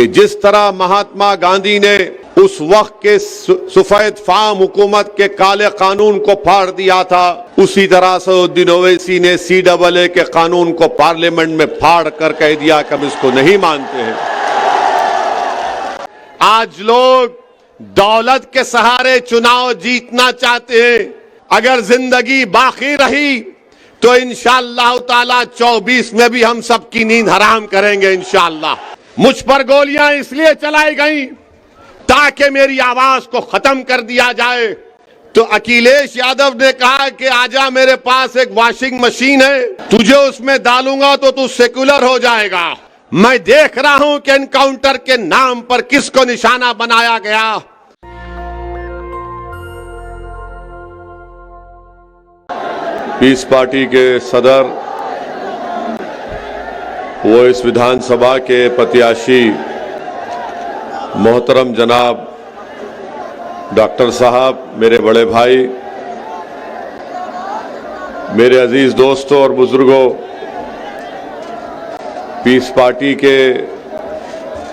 कि जिस तरह महात्मा गांधी ने उस वक्त के सफेद फाम हुकूमत के काले कानून को फाड़ दिया था, उसी तरह असदुद्दीन ओवैसी ने CAA के कानून को पार्लियामेंट में फाड़ कर कह दिया कि हम इसको नहीं मानते हैं। आज लोग दौलत के सहारे चुनाव जीतना चाहते हैं। अगर जिंदगी बाकी रही तो इंशाअल्लाह ताला 24 में भी हम सबकी नींद हराम करेंगे इंशाअल्लाह। मुझ पर गोलियां इसलिए चलाई गई ताकि मेरी आवाज को खत्म कर दिया जाए। तो अखिलेश यादव ने कहा कि आजा, मेरे पास एक वॉशिंग मशीन है, तुझे उसमें डालूंगा तो तू सेकुलर हो जाएगा। मैं देख रहा हूं कि एनकाउंटर के नाम पर किसको निशाना बनाया गया। पीस पार्टी के सदर, वो इस विधानसभा के प्रत्याशी मोहतरम जनाब डॉक्टर साहब, मेरे बड़े भाई, मेरे अजीज दोस्तों और बुजुर्गों, पीस पार्टी के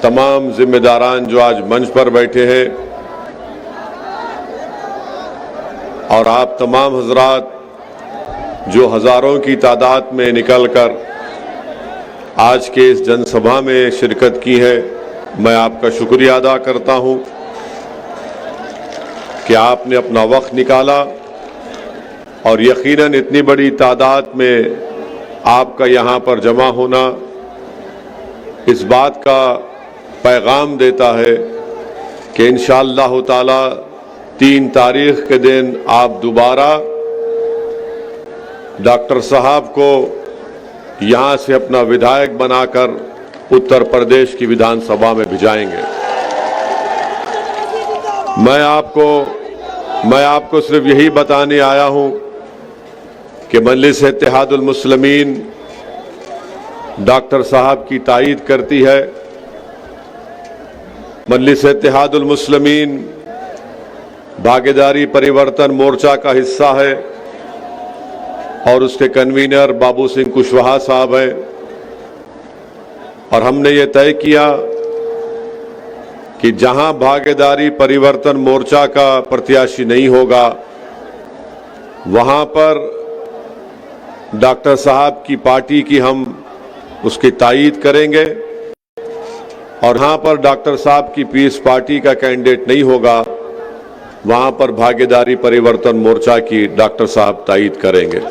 तमाम जिम्मेदारान जो आज मंच पर बैठे हैं, और आप तमाम हजरात जो हजारों की तादाद में निकलकर आज के इस जनसभा में शिरकत की है, मैं आपका शुक्रिया अदा करता हूं कि आपने अपना वक्त निकाला और यकीनन इतनी बड़ी तादाद में आपका यहां पर जमा होना इस बात का पैगाम देता है कि इंशाअल्लाह ताला 3 तारीख के दिन आप दोबारा डॉक्टर साहब को यहां से अपना विधायक बनाकर उत्तर प्रदेश की विधानसभा में भिजाएंगे। मैं आपको सिर्फ यही बताने आया हूं कि मजलिस इत्तेहादुल मुस्लिमीन डॉक्टर साहब की तायीद करती है। मजलिस इत्तेहादुल मुस्लिमीन भागीदारी परिवर्तन मोर्चा का हिस्सा है और उसके कन्वीनर बाबू सिंह कुशवाहा साहब हैं, और हमने ये तय किया कि जहां भागीदारी परिवर्तन मोर्चा का प्रत्याशी नहीं होगा वहां पर डॉक्टर साहब की पार्टी की हम उसकी तायीद करेंगे, और जहां पर डॉक्टर साहब की पीस पार्टी का कैंडिडेट नहीं होगा वहां पर भागीदारी परिवर्तन मोर्चा की डॉक्टर साहब तायीद करेंगे।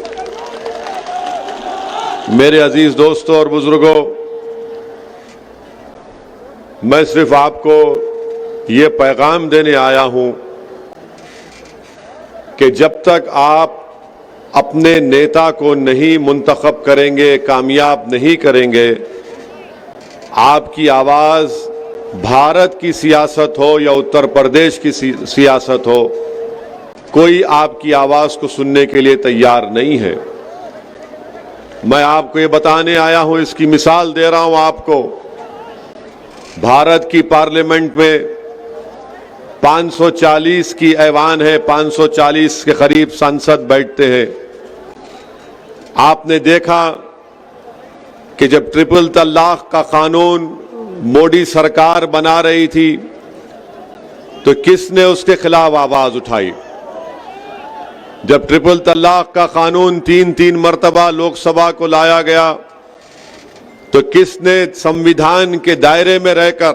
मेरे अजीज दोस्तों और बुजुर्गों, मैं सिर्फ आपको ये पैगाम देने आया हूं कि जब तक आप अपने नेता को नहीं मुंतखब करेंगे, कामयाब नहीं करेंगे, आपकी आवाज भारत की सियासत हो या उत्तर प्रदेश की सियासत हो, कोई आपकी आवाज को सुनने के लिए तैयार नहीं है। मैं आपको ये बताने आया हूं, इसकी मिसाल दे रहा हूं आपको। भारत की पार्लियामेंट में 540 की ऐवान है, 540 के करीब सांसद बैठते हैं। आपने देखा कि जब ट्रिपल तलाक का कानून मोदी सरकार बना रही थी तो किसने उसके खिलाफ आवाज उठाई? जब ट्रिपल तलाक का कानून 3 मर्तबा लोकसभा को लाया गया तो किसने संविधान के दायरे में रहकर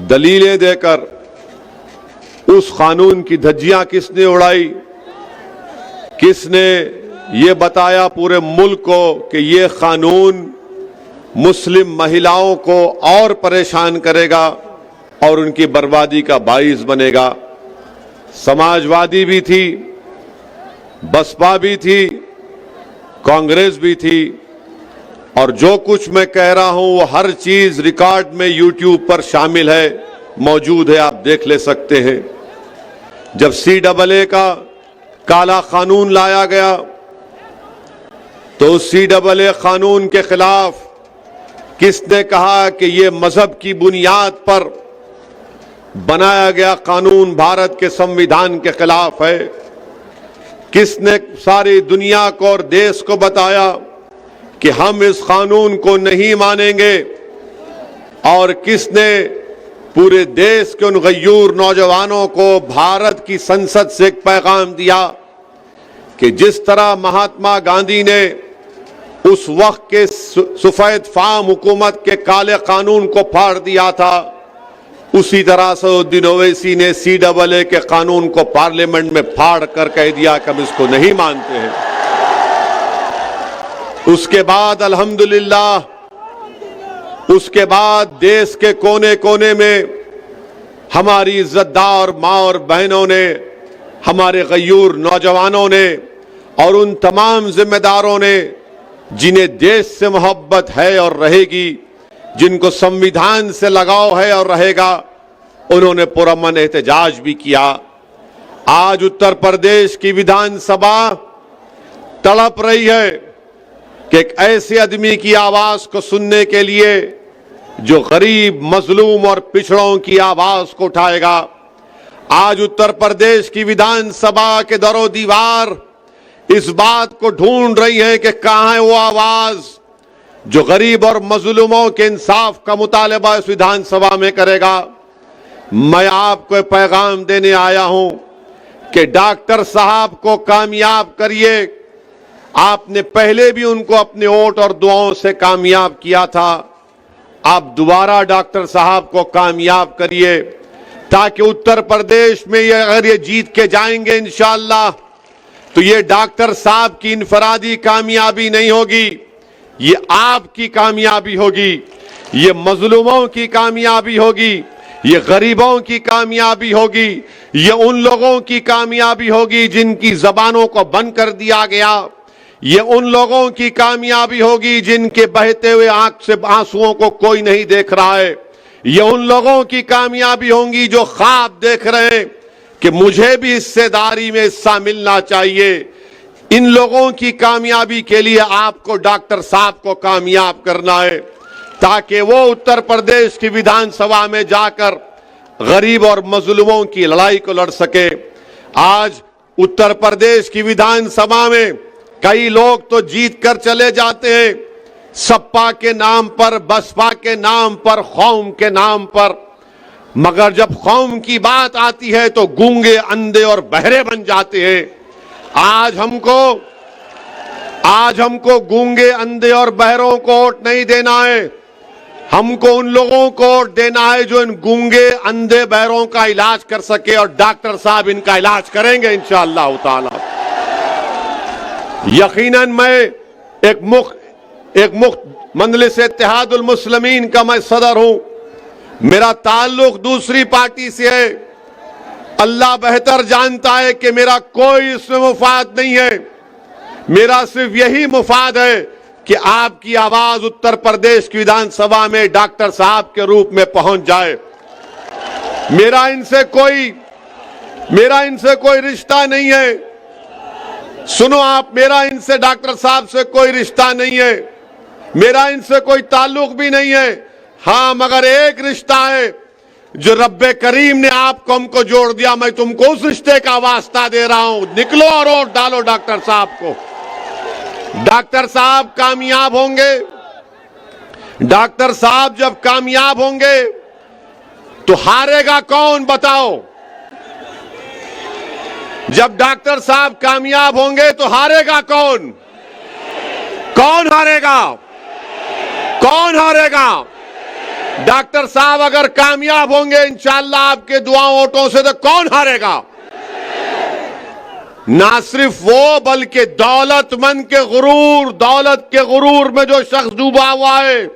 दलीलें देकर उस कानून की धज्जियां किसने उड़ाई? किसने ये बताया पूरे मुल्क को कि ये कानून मुस्लिम महिलाओं को और परेशान करेगा और उनकी बर्बादी का बाइस बनेगा? समाजवादी भी थी, बसपा भी थी, कांग्रेस भी थी, और जो कुछ मैं कह रहा हूं वो हर चीज रिकॉर्ड में यूट्यूब पर शामिल है, मौजूद है, आप देख ले सकते हैं। जब CAA का काला कानून लाया गया तो उस CAA कानून के खिलाफ किसने कहा कि ये मजहब की बुनियाद पर बनाया गया कानून भारत के संविधान के खिलाफ है? किसने सारी दुनिया को और देश को बताया कि हम इस कानून को नहीं मानेंगे? और किसने पूरे देश के उन गयूर नौजवानों को भारत की संसद से एक पैगाम दिया कि जिस तरह महात्मा गांधी ने उस वक्त के सफेद फाम हुकूमत के काले कानून को फाड़ दिया था, उसी तरह सऊद्दीन ओवैसी ने CAA के कानून को पार्लियामेंट में फाड़ कर कह दिया कि हम इसको नहीं मानते हैं। उसके बाद अल्हम्दुलिल्लाह, उसके बाद देश के कोने कोने में हमारी इज्जतदार माँ और बहनों ने, हमारे गयूर नौजवानों ने और उन तमाम जिम्मेदारों ने जिन्हें देश से मोहब्बत है और रहेगी, जिनको संविधान से लगाव है और रहेगा, उन्होंने पुरअमन एहतजाज भी किया। आज उत्तर प्रदेश की विधानसभा तड़प रही है कि एक ऐसे आदमी की आवाज को सुनने के लिए जो गरीब, मजलूम और पिछड़ों की आवाज को उठाएगा। आज उत्तर प्रदेश की विधानसभा के दरो दीवार इस बात को ढूंढ रही है कि कहां है वो आवाज जो गरीब और मजलूमों के इंसाफ का मुतालबा इस विधानसभा में करेगा। मैं आपको पैगाम देने आया हूं कि डॉक्टर साहब को कामयाब करिए। आपने पहले भी उनको अपने वोट और दुआओं से कामयाब किया था, आप दोबारा डॉक्टर साहब को कामयाब करिए ताकि उत्तर प्रदेश में अगर ये जीत के जाएंगे इंशाअल्लाह, तो ये डॉक्टर साहब की इनफरादी कामयाबी नहीं होगी, ये आपकी कामयाबी होगी, ये मजलूमों की कामयाबी होगी, ये गरीबों की कामयाबी होगी, ये उन लोगों की कामयाबी होगी जिनकी जबानों को बंद कर दिया गया, ये उन लोगों की कामयाबी होगी जिनके बहते हुए आंख से आंसुओं को कोई नहीं देख रहा है, ये उन लोगों की कामयाबी होंगी जो ख्वाब देख रहे हैं कि मुझे भी हिस्सेदारी में हिस्सा मिलना चाहिए। इन लोगों की कामयाबी के लिए आपको डॉक्टर साहब को कामयाब करना है ताकि वो उत्तर प्रदेश की विधानसभा में जाकर गरीब और मजलूमों की लड़ाई को लड़ सके। आज उत्तर प्रदेश की विधानसभा में कई लोग तो जीत कर चले जाते हैं, सपा के नाम पर, बसपा के नाम पर, कौम के नाम पर, मगर जब कौम की बात आती है तो गूंगे, अंधे और बहरे बन जाते हैं। आज हमको गूंगे, अंधे और बहरों को वोट नहीं देना है, हमको उन लोगों को वोट देना है जो इन गूंगे, अंधे, बहरों का इलाज कर सके और डॉक्टर साहब इनका इलाज करेंगे इंशाअल्लाह ताला। यकीनन मैं एक मुख्त मजलिस इत्तेहादुल मुस्लिमीन का मैं सदर हूं, मेरा ताल्लुक दूसरी पार्टी से है। अल्लाह बेहतर जानता है कि मेरा कोई इसमें मुफाद नहीं है, मेरा सिर्फ यही मुफाद है कि आपकी आवाज उत्तर प्रदेश की विधानसभा में डॉक्टर साहब के रूप में पहुंच जाए। मेरा इनसे कोई रिश्ता नहीं है। सुनो आप, मेरा इनसे, डॉक्टर साहब से कोई रिश्ता नहीं है, मेरा इनसे कोई ताल्लुक भी नहीं है। हां, मगर एक रिश्ता है जो रब्बे करीम ने आपको हमको जोड़ दिया। मैं तुमको उस रिश्ते का वास्ता दे रहा हूं, निकलो और वोट डालो डॉक्टर साहब को। डॉक्टर साहब कामयाब होंगे, डॉक्टर साहब जब कामयाब होंगे तो हारेगा कौन बताओ? जब डॉक्टर साहब कामयाब होंगे तो हारेगा कौन? कौन हारेगा? कौन हारेगा? डॉक्टर साहब अगर कामयाब होंगे इंशाअल्लाह आपके दुआओं वोटों से, तो कौन हारेगा? ना सिर्फ वो, बल्कि दौलत के गुरूर में जो शख्स डूबा हुआ है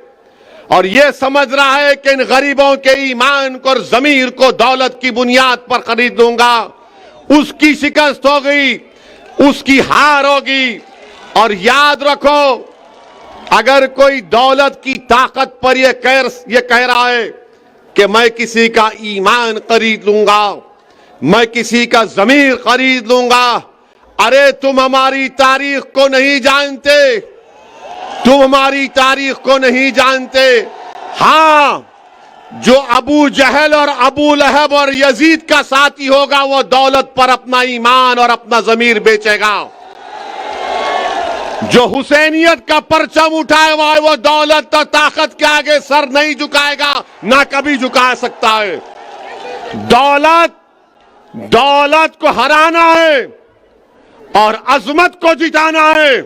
और ये समझ रहा है कि इन गरीबों के ईमान को और जमीर को दौलत की बुनियाद पर खरीद लूंगा, उसकी शिकस्त हो गई, उसकी हार होगी। और याद रखो, अगर कोई दौलत की ताकत पर यह कह रहा है कि मैं किसी का ईमान खरीद लूंगा, मैं किसी का जमीर खरीद लूंगा, अरे तुम हमारी तारीख को नहीं जानते, तुम हमारी तारीख को नहीं जानते। हां, जो अबू जहल और अबू लहब और यजीद का साथी होगा वो दौलत पर अपना ईमान और अपना जमीर बेचेगा। जो हुसैनियत का परचम उठाए हुआ है वो दौलत और ताकत के आगे सर नहीं झुकाएगा, ना कभी झुका सकता है। दौलत को हराना है और अजमत को जिताना है।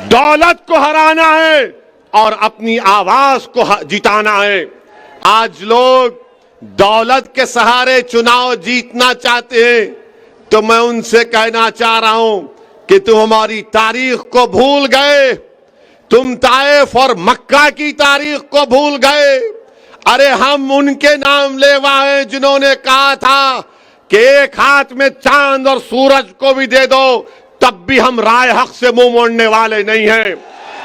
दौलत को हराना है और अपनी आवाज को जिताना है। आज लोग दौलत के सहारे चुनाव जीतना चाहते हैं, तो मैं उनसे कहना चाह रहा हूं कि तुम हमारी तारीख को भूल गए। तुम ताइफ और मक्का की तारीख को भूल गए। अरे हम उनके नाम लेवा हैं जिन्होंने कहा था कि एक हाथ में चांद और सूरज को भी दे दो, तब भी हम राय हक से मुंह मोड़ने वाले नहीं हैं।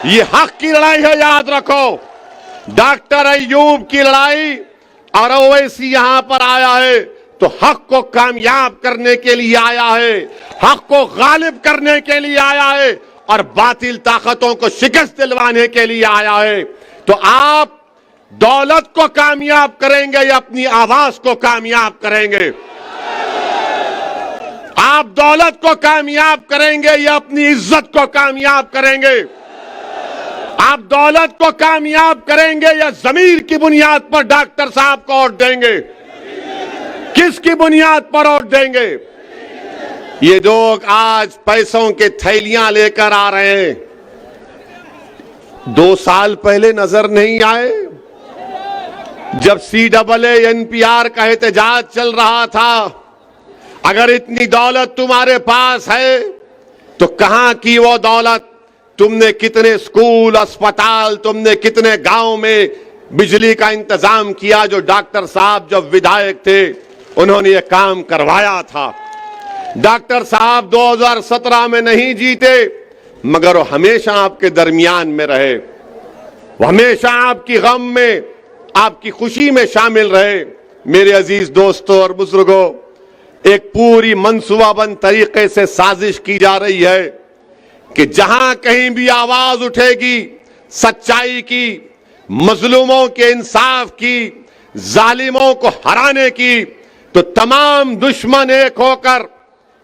ये हक की लड़ाई है, याद रखो। डॉक्टर अय्यूब की लड़ाई और ओवैसी यहां पर आया है तो हक को कामयाब करने के लिए आया है, हक को गालिब करने के लिए आया है और बातिल ताकतों को शिकस्त दिलवाने के लिए आया है। तो आप दौलत को कामयाब करेंगे या अपनी आवाज को कामयाब करेंगे? आप दौलत को कामयाब करेंगे या अपनी इज्जत को कामयाब करेंगे? आप दौलत को कामयाब करेंगे या जमीर की बुनियाद पर डॉक्टर साहब को वोट देंगे? किसकी बुनियाद पर वोट देंगे? ये लोग आज पैसों के थैलियां लेकर आ रहे हैं। 2 साल पहले नजर नहीं आए जब CAA NPR का एहतजाज चल रहा था? अगर इतनी दौलत तुम्हारे पास है तो कहां की वो दौलत? तुमने कितने स्कूल, अस्पताल, तुमने कितने गांव में बिजली का इंतजाम किया? जो डॉक्टर साहब जब विधायक थे उन्होंने ये काम करवाया था। डॉक्टर साहब 2017 में नहीं जीते, मगर वो हमेशा आपके दरमियान में रहे। वो हमेशा आपकी गम में, आपकी खुशी में शामिल रहे। मेरे अजीज दोस्तों और बुजुर्गों, एक पूरी मंसूबाबंद तरीके से साजिश की जा रही है कि जहां कहीं भी आवाज उठेगी सच्चाई की, मजलूमों के इंसाफ की, जालिमों को हराने की, तो तमाम दुश्मन एक होकर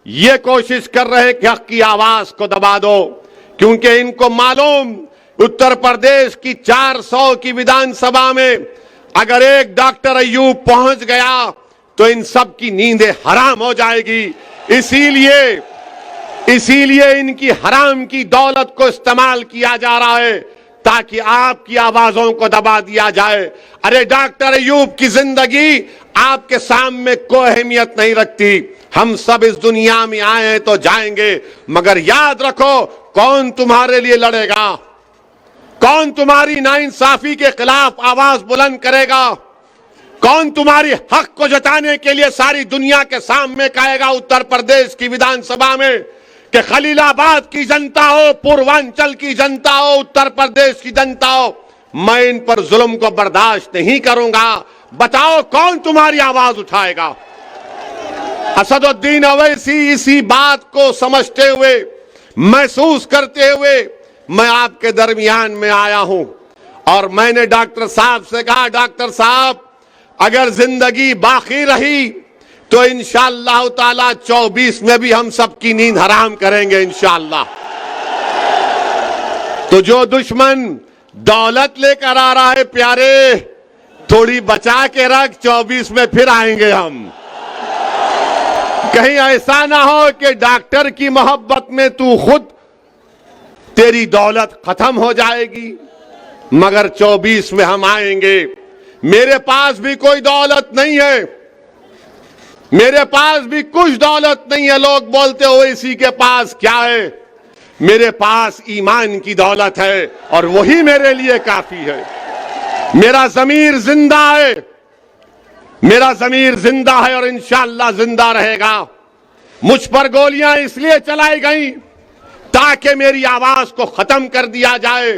ये कोशिश कर रहे कि हक की आवाज को दबा दो। क्योंकि इनको मालूम उत्तर प्रदेश की 400 की विधानसभा में अगर एक डॉक्टर अय्यूब पहुंच गया तो इन सब की नींदें हराम हो जाएगी। इसीलिए इनकी हराम की दौलत को इस्तेमाल किया जा रहा है ताकि आपकी आवाजों को दबा दिया जाए। अरे डॉक्टर अय्यूब की जिंदगी आपके सामने कोई अहमियत नहीं रखती। हम सब इस दुनिया में आए हैं तो जाएंगे, मगर याद रखो कौन तुम्हारे लिए लड़ेगा, कौन तुम्हारी नाइंसाफी के खिलाफ आवाज बुलंद करेगा, कौन तुम्हारी हक को जताने के लिए सारी दुनिया के सामने कहेगा उत्तर प्रदेश की विधानसभा में कि खलीलाबाद की जनता हो, पूर्वांचल की जनता हो, उत्तर प्रदेश की जनता हो, मैं इन पर जुल्म को बर्दाश्त नहीं करूंगा। बताओ कौन तुम्हारी आवाज उठाएगा? असदुद्दीन ओवैसी इसी बात को समझते हुए, महसूस करते हुए मैं आपके दरमियान में आया हूं और मैंने डॉक्टर साहब से कहा, डॉक्टर साहब अगर जिंदगी बाकी रही तो इंशाअल्लाह ताला 24 में भी हम सबकी नींद हराम करेंगे इंशाअल्लाह। तो जो दुश्मन दौलत लेकर आ रहा है प्यारे, थोड़ी बचा के रख, 24 में फिर आएंगे हम। कहीं ऐसा ना हो कि डॉक्टर की मोहब्बत में तू खुद, तेरी दौलत खत्म हो जाएगी, मगर 24 में हम आएंगे। मेरे पास भी कोई दौलत नहीं है, मेरे पास भी कुछ दौलत नहीं है। लोग बोलते हो इसी के पास क्या है? मेरे पास ईमान की दौलत है और वही मेरे लिए काफी है। मेरा ज़मीर जिंदा है, मेरा ज़मीर जिंदा है और इंशाअल्लाह जिंदा रहेगा। मुझ पर गोलियां इसलिए चलाई गई ताकि मेरी आवाज को खत्म कर दिया जाए,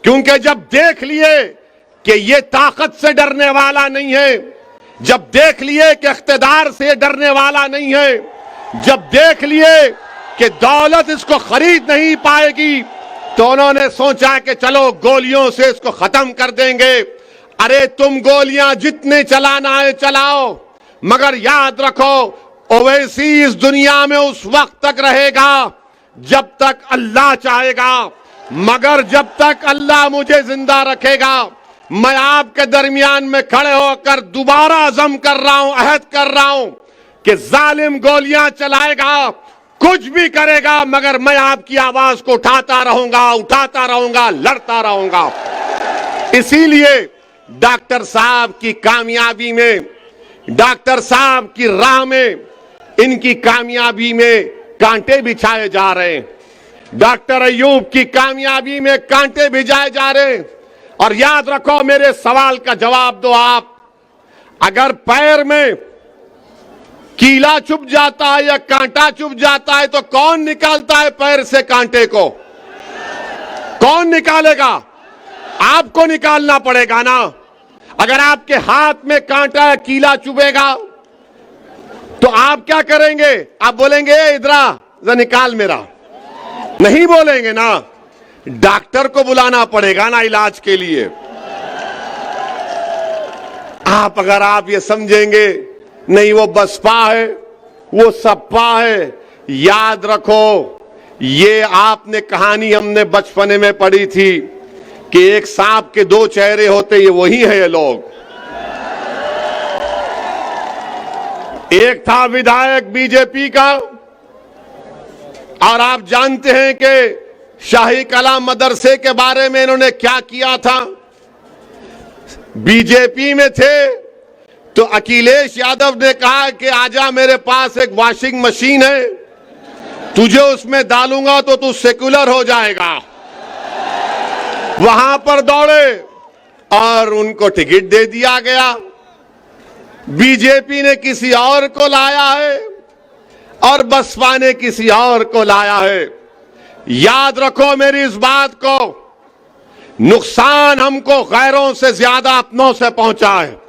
क्योंकि जब देख लिए कि ये ताकत से डरने वाला नहीं है, जब देख लिए कि इख्तिदार से डरने वाला नहीं है, जब देख लिए कि दौलत इसको खरीद नहीं पाएगी, तो उन्होंने सोचा कि चलो गोलियों से इसको खत्म कर देंगे। अरे तुम गोलियां जितने चलाना है चलाओ, मगर याद रखो ओवैसी इस दुनिया में उस वक्त तक रहेगा जब तक अल्लाह चाहेगा, मगर जब तक अल्लाह मुझे जिंदा रखेगा, मैं आपके दरमियान में खड़े होकर दोबारा अज़म कर रहा हूं, अहद कर रहा हूं कि जालिम गोलियां चलाएगा, कुछ भी करेगा, मगर मैं आपकी आवाज को उठाता रहूंगा, लड़ता रहूंगा। इसीलिए डॉक्टर साहब की कामयाबी में, डॉक्टर साहब की राह में, इनकी कामयाबी में कांटे बिछाए जा रहे हैं। डॉक्टर अय्यूब की कामयाबी में कांटे भिजाए जा रहे हैं। और याद रखो, मेरे सवाल का जवाब दो आप, अगर पैर में कीला चुभ जाता है या कांटा चुभ जाता है तो कौन निकालता है पैर से कांटे को? कौन निकालेगा? आपको निकालना पड़ेगा ना। अगर आपके हाथ में कांटा या कीला चुभेगा तो आप क्या करेंगे? आप बोलेंगे इधरा जरा निकाल मेरा? नहीं बोलेंगे ना। डॉक्टर को बुलाना पड़ेगा ना इलाज के लिए। अगर आप ये समझेंगे नहीं वो बसपा है, वो सपा है, याद रखो, ये आपने कहानी हमने बचपने में पढ़ी थी कि एक सांप के दो चेहरे होते, ये वही है ये लोग। एक था विधायक बीजेपी का, और आप जानते हैं कि शाही कला मदरसे के बारे में इन्होंने क्या किया था। बीजेपी में थे तो अखिलेश यादव ने कहा कि आजा मेरे पास एक वॉशिंग मशीन है, तुझे उसमें डालूंगा तो तू सेक्युलर हो जाएगा। वहां पर दौड़े और उनको टिकट दे दिया गया। बीजेपी ने किसी और को लाया है और बसपा ने किसी और को लाया है। याद रखो मेरी इस बात को, नुकसान हमको गैरों से ज्यादा अपनों से पहुंचा है।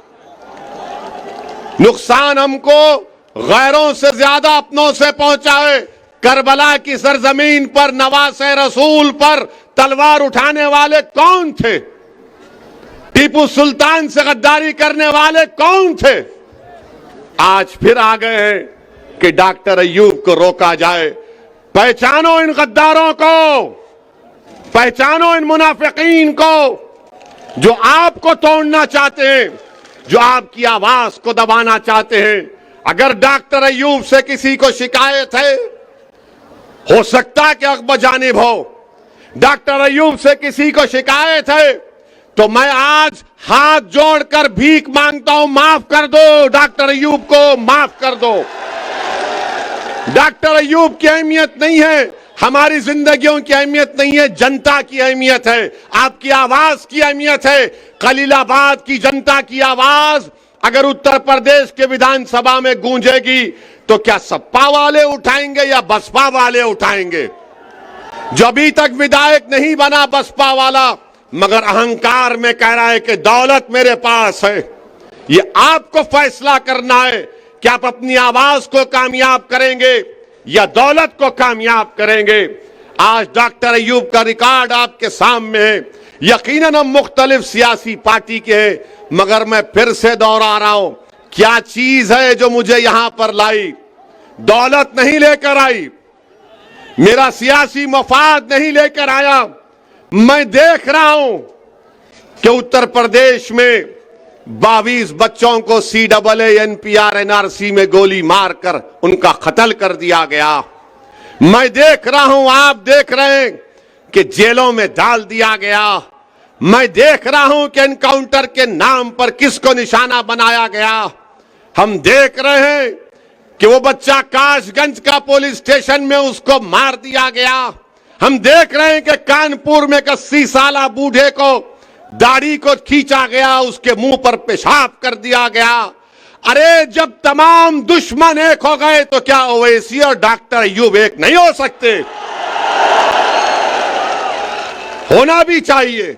नुकसान हमको गैरों से ज्यादा अपनों से पहुंचा है। करबला की सरजमीन पर नवासे रसूल पर तलवार उठाने वाले कौन थे? टीपू सुल्तान से गद्दारी करने वाले कौन थे? आज फिर आ गए हैं कि डॉक्टर अय्यूब को रोका जाए। पहचानो इन गद्दारों को, पहचानो इन मुनाफिकीन को जो आपको तोड़ना चाहते हैं, जो आपकी आवाज को दबाना चाहते हैं। अगर डॉक्टर अय्यूब से किसी को शिकायत है, हो सकता है कि अकबर जानिब हो, डॉक्टर अय्यूब से किसी को शिकायत है तो मैं आज हाथ जोड़कर भीख मांगता हूं, माफ कर दो डॉक्टर अय्यूब को, माफ कर दो। डॉक्टर अय्यूब की अहमियत नहीं है, हमारी जिंदगियों की अहमियत नहीं है, जनता की अहमियत है, आपकी आवाज की अहमियत है। खलीलाबाद की जनता की आवाज अगर उत्तर प्रदेश के विधानसभा में गूंजेगी तो क्या सपा वाले उठाएंगे या बसपा वाले उठाएंगे? जो अभी तक विधायक नहीं बना बसपा वाला, मगर अहंकार में कह रहा है कि दौलत मेरे पास है, ये आपको फैसला करना है कि आप अपनी आवाज को कामयाब करेंगे या दौलत को कामयाब करेंगे। आज डॉक्टर अय्यूब का रिकॉर्ड आपके सामने है। यकीनन हम मुख्तलिफ सियासी पार्टी के हैं, मगर मैं फिर से दोहरा रहा हूं, क्या चीज है जो मुझे यहां पर लाई? दौलत नहीं लेकर आई, मेरा सियासी मफाद नहीं लेकर आया। मैं देख रहा हूं कि उत्तर प्रदेश में 22 बच्चों को CAA NPR NRC में गोली मारकर उनका कत्ल कर दिया गया। मैं देख रहा हूं, आप देख रहे हैं कि जेलों में डाल दिया गया। मैं देख रहा हूं कि एनकाउंटर के नाम पर किसको निशाना बनाया गया। हम देख रहे हैं कि वो बच्चा कासगंज का पुलिस स्टेशन में उसको मार दिया गया। हम देख रहे हैं कि कानपुर में 80 साल बूढ़े को दाढ़ी को खींचा गया, उसके मुंह पर पेशाब कर दिया गया। अरे जब तमाम दुश्मन एक हो गए तो क्या ओवैसी और डॉक्टर अय्यूब एक नहीं हो सकते? होना भी चाहिए,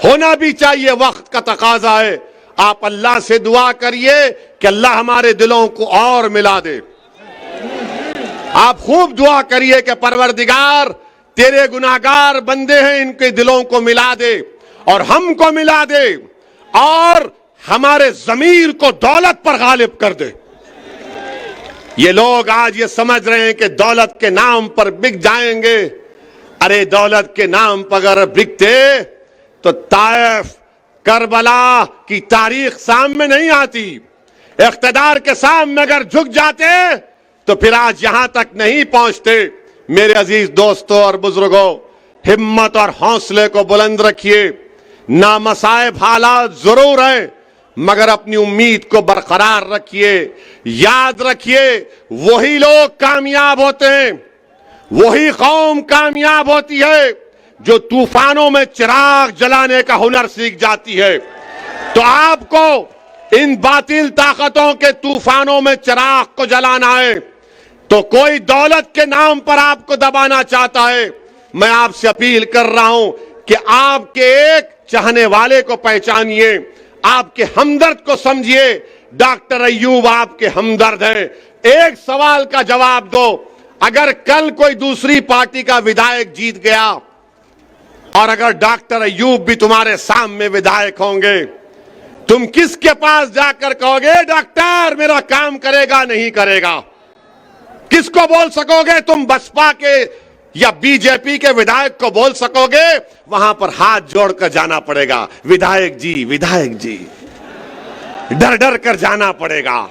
होना भी चाहिए, वक्त का तकाजा है। आप अल्लाह से दुआ करिए कि अल्लाह हमारे दिलों को और मिला दे। आप खूब दुआ करिए कि परवरदिगार तेरे गुनाहगार बंदे हैं, इनके दिलों को मिला दे और हमको मिला दे और हमारे ज़मीर को दौलत पर गालिब कर दे। ये लोग आज ये समझ रहे हैं कि दौलत के नाम पर बिक जाएंगे। अरे दौलत के नाम पर अगर बिकते तो ताइफ, करबला की तारीख सामने नहीं आती। इख्तिदार के सामने अगर झुक जाते तो फिर आज यहां तक नहीं पहुंचते। मेरे अजीज दोस्तों और बुजुर्गों, हिम्मत और हौसले को बुलंद रखिए। नामसाइब हालात जरूर है, मगर अपनी उम्मीद को बरकरार रखिए। याद रखिए, वही लोग कामयाब होते हैं, वही कौम कामयाब होती है जो तूफानों में चिराग जलाने का हुनर सीख जाती है। तो आपको इन बातिल ताकतों के तूफानों में चिराग को जलाना है। तो कोई दौलत के नाम पर आपको दबाना चाहता है, मैं आपसे अपील कर रहा हूं कि आपके एक चाहने वाले को पहचानिए, आपके हमदर्द को समझिए। डॉक्टर अय्यूब आपके हमदर्द हैं। एक सवाल का जवाब दो, अगर कल कोई दूसरी पार्टी का विधायक जीत गया और अगर डॉक्टर अय्यूब भी तुम्हारे सामने विधायक होंगे, तुम किसके पास जाकर कहोगे डॉक्टर मेरा काम करेगा नहीं करेगा? किसको बोल सकोगे? तुम बसपा के या बीजेपी के विधायक को बोल सकोगे? वहां पर हाथ जोड़कर जाना पड़ेगा, विधायक जी, विधायक जी, डर डर कर जाना पड़ेगा।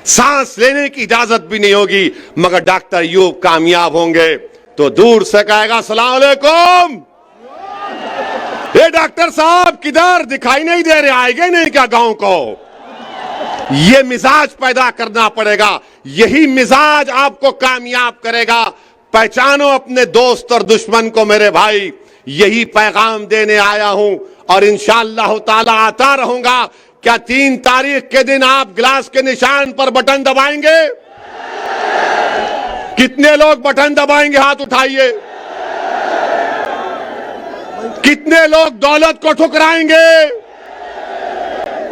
सांस लेने की इजाजत भी नहीं होगी। मगर डॉक्टर अय्यूब कामयाब होंगे तो दूर से कहेगा अस्सलाम वालेकुम, ये डॉक्टर साहब किधर, दिखाई नहीं दे रहे, आएंगे नहीं क्या गांव को? ये मिजाज पैदा करना पड़ेगा। यही मिजाज आपको कामयाब करेगा। पहचानो अपने दोस्त और दुश्मन को मेरे भाई। यही पैगाम देने आया हूं और इंशाअल्लाह ताला आता रहूंगा। क्या 3 तारीख के दिन आप गिलास के निशान पर बटन दबाएंगे? कितने लोग बटन दबाएंगे? हाथ उठाइए। कितने लोग दौलत को ठुकराएंगे?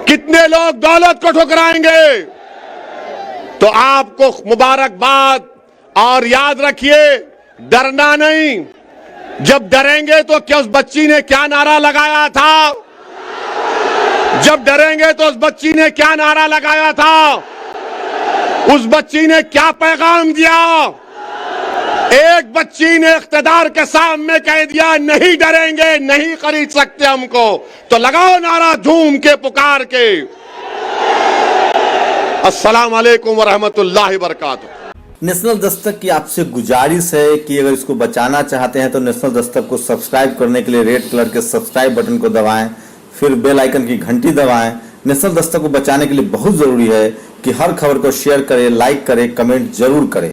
कितने लोग दौलत को ठुकराएंगे? तो आपको मुबारकबाद। और याद रखिए, डरना नहीं। जब डरेंगे तो क्या उस बच्ची ने क्या नारा लगाया था? जब डरेंगे तो उस बच्ची ने क्या नारा लगाया था? उस बच्ची ने क्या पैगाम दिया? एक बच्ची ने इख्तिदार के सामने कह दिया नहीं डरेंगे, नहीं खरीद सकते हमको। तो लगाओ नारा झूम के, पुकार के। अस्सलाम वालेकुम वरहमतुल्लाहि वबरकातुहू। नेशनल दस्तक की आपसे गुजारिश है कि अगर इसको बचाना चाहते हैं तो नेशनल दस्तक को सब्सक्राइब करने के लिए रेड कलर के सब्सक्राइब बटन को दबाएं, फिर बेल आइकन की घंटी दबाएं। नेशनल दस्तक को बचाने के लिए बहुत जरूरी है कि हर खबर को शेयर करें, लाइक करें, कमेंट जरूर करें।